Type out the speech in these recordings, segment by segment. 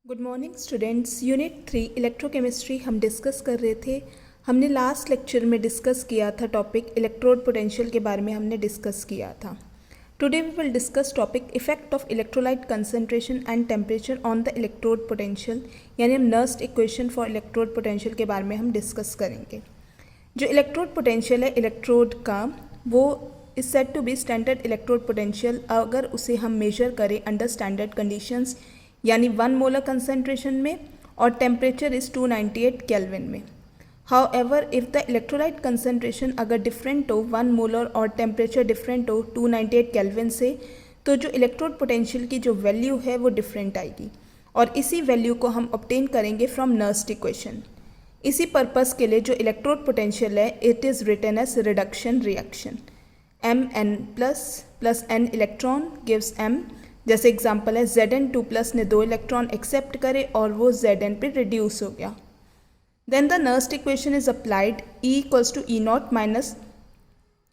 Good morning students. Unit 3 electrochemistry हम discuss कर रहे थे। हमने लास्ट लेक्चर में डिस्कस किया था टॉपिक इलेक्ट्रोड पोटेंशियल के बारे में हमने डिस्कस किया था। Today we will discuss topic effect of electrolyte concentration and temperature on the electrode potential, यानी हम Nernst equation for electrode potential के बारे में हम डिस्कस करेंगे। जो इलेक्ट्रोड पोटेंशियल है इलेक्ट्रोड का, वो is said to be standard electrode potential अगर उसे हम मेजर करें अंडर स्टैंडर्ड कंडीशंस, यानी 1 मोलर कंसंट्रेशन में और टेम्परेचर इज़ 298 केल्विन में। However if the electrolyte concentration अगर डिफरेंट हो 1 मोलर और टेम्परेचर डिफरेंट हो 298 केल्विन से, तो जो इलेक्ट्रोड पोटेंशियल की जो वैल्यू है वो डिफरेंट आएगी और इसी वैल्यू को हम ऑब्टेन करेंगे फ्रॉम नर्स्ट इक्वेशन। इसी पर्पस के लिए जो इलेक्ट्रोड पोटेंशियल है it is written as reduction reaction. Mn plus n electron gives M। जैसे एग्जांपल है Zn2+ ने 2 इलेक्ट्रॉन एक्सेप्ट करे और वो Zn पे रिड्यूस हो गया। Then the Nernst equation is applied E equals to E0 minus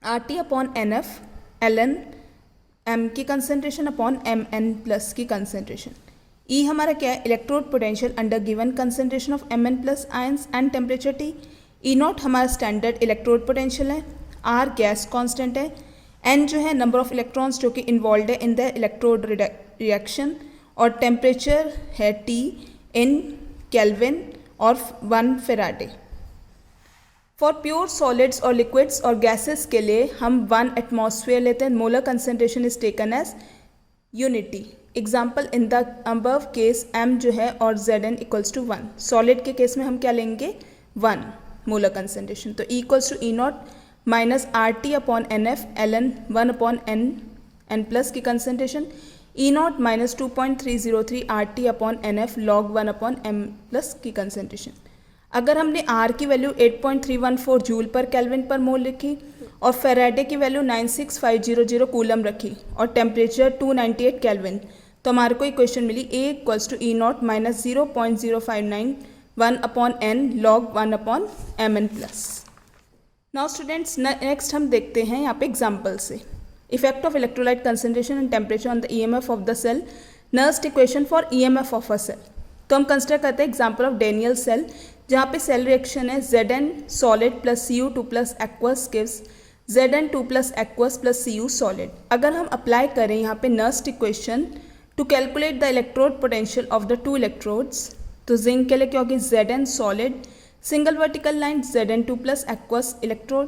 RT upon NF ln M की कंसनट्रेशन अपॉन Mn+ की कंसनट्रेशन। E हमारा क्या है, electrode potential under given concentration of Mn+ ions and temperature T। E0 हमारा standard electrode potential है, R gas constant है, N जो है नंबर ऑफ इलेक्ट्रॉन्स जो कि इन्वॉल्व है इन द इलेक्ट्रोड रिएक्शन और टेम्परेचर है T इन केल्विन और 1 फेराडे। फॉर प्योर सॉलिड्स और लिक्विड्स और गैसेस के लिए हम 1 एटमॉस्फेयर लेते हैं। Molar concentration is taken as unity. Example in the above case M जो है और Zn इक्वल्स टू 1। सॉलिड के केस में हम क्या लेंगे 1 मोलर कंसंट्रेशन, तो E equals to E0 minus RT upon NF ln 1 upon N+ की concentration. E0 minus 2.303 RT upon NF log 1 upon M+ की कंसनट्रेशन। अगर हमने R की वैल्यू 8.314 जूल पर केल्विन पर मोल रखी और फेराडे की वैल्यू 96500 कूलम रखी और टेम्परेचर 298 केल्विन, तो हमारे को इक्वेशन मिली A equals to E0 minus 0.0591 upon N log 1 upon Mn+। Now students next हम देखते हैं यहाँ पे एग्जाम्पल से effect of electrolyte concentration and temperature on the EMF of the cell, Nernst equation for EMF of a cell. तो हम consider करते हैं एग्जाम्पल ऑफ डेनियल सेल, जहाँ पे सेल रिएक्शन है Zn solid plus Cu2 plus aqueous gives Zn2 plus aqueous plus Cu solid. अगर हम apply करें यहाँ पे Nernst equation two calculate the electrode potential of the 2 electrodes, तो जिंक के लिए क्या होगी Zn solid single vertical line Zn2 plus aqueous electrode,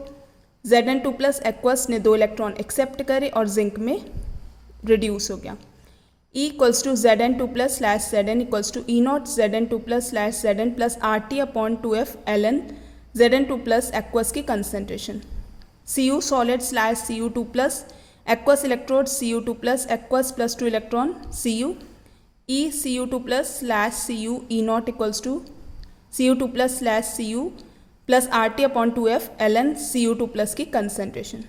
Zn2 plus aqueous ने 2 इलेक्ट्रॉन एक्सेप्ट करे और जिंक में रिड्यूस हो गया। E equals to Zn2 plus slash Zn equals to E0 Zn2 plus slash Zn plus RT upon 2F ln Zn2 plus aqueous की concentration. Cu solid slash Cu2 plus aqueous electrode Cu2 plus aqueous plus 2 electron Cu। E Cu2 plus slash Cu E0 equals to Cu2 plus slash Cu plus RT upon 2F ln Cu2 plus की concentration.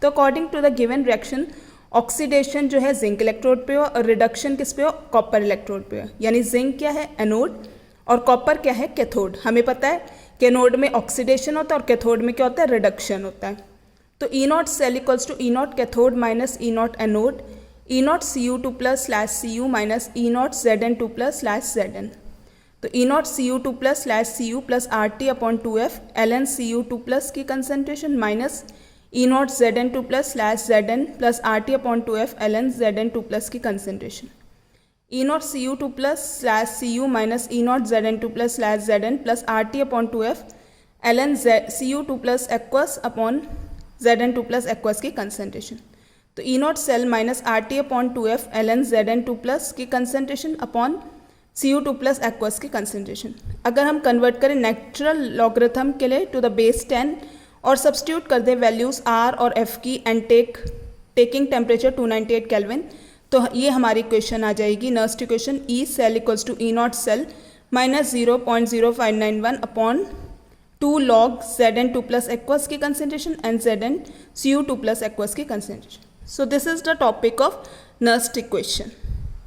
तो according to the given reaction oxidation जो है zinc electrode पे हो और reduction किस पे हो, कॉपर इलेक्ट्रोड पे हो। यानी जिंक क्या है एनोड और कॉपर क्या है कैथोड। हमें पता है कि एनोड में ऑक्सीडेशन होता है और कैथोड में क्या होता है, रिडक्शन होता है। तो E0 cell equals to E0 cathode minus E0 anode, E0 Cu2 plus slash Cu minus E0 Zn2 plus slash Zn। तो E0 Cu2 plus slash Cu plus RT upon 2F ln Cu2 plus की concentration minus E0 Zn2 plus slash Zn plus RT upon 2F ln Zn2 plus की concentration. E0 Cu2 plus slash Cu minus E0 Zn2 plus slash Zn plus RT upon 2F ln Cu2 plus aqueous upon Zn2 plus aqueous की concentration. तो E0 cell minus RT upon 2F ln Zn2 plus की concentration upon Cu2 plus aqueous की concentration. अगर हम convert करें natural logarithm के लिए to the base 10 और सब्स्टिट्यूट कर दें वैल्यूज़ R और F की एंड टेकिंग टेम्परेचर 298 केल्विन, तो ये हमारी इक्वेशन आ जाएगी Nernst equation E cell equals to E0 cell minus 0.0591 upon 2 log Zn2 plus aqueous की concentration and Zn Cu2 plus aqueous की concentration. So this is the topic of Nernst equation.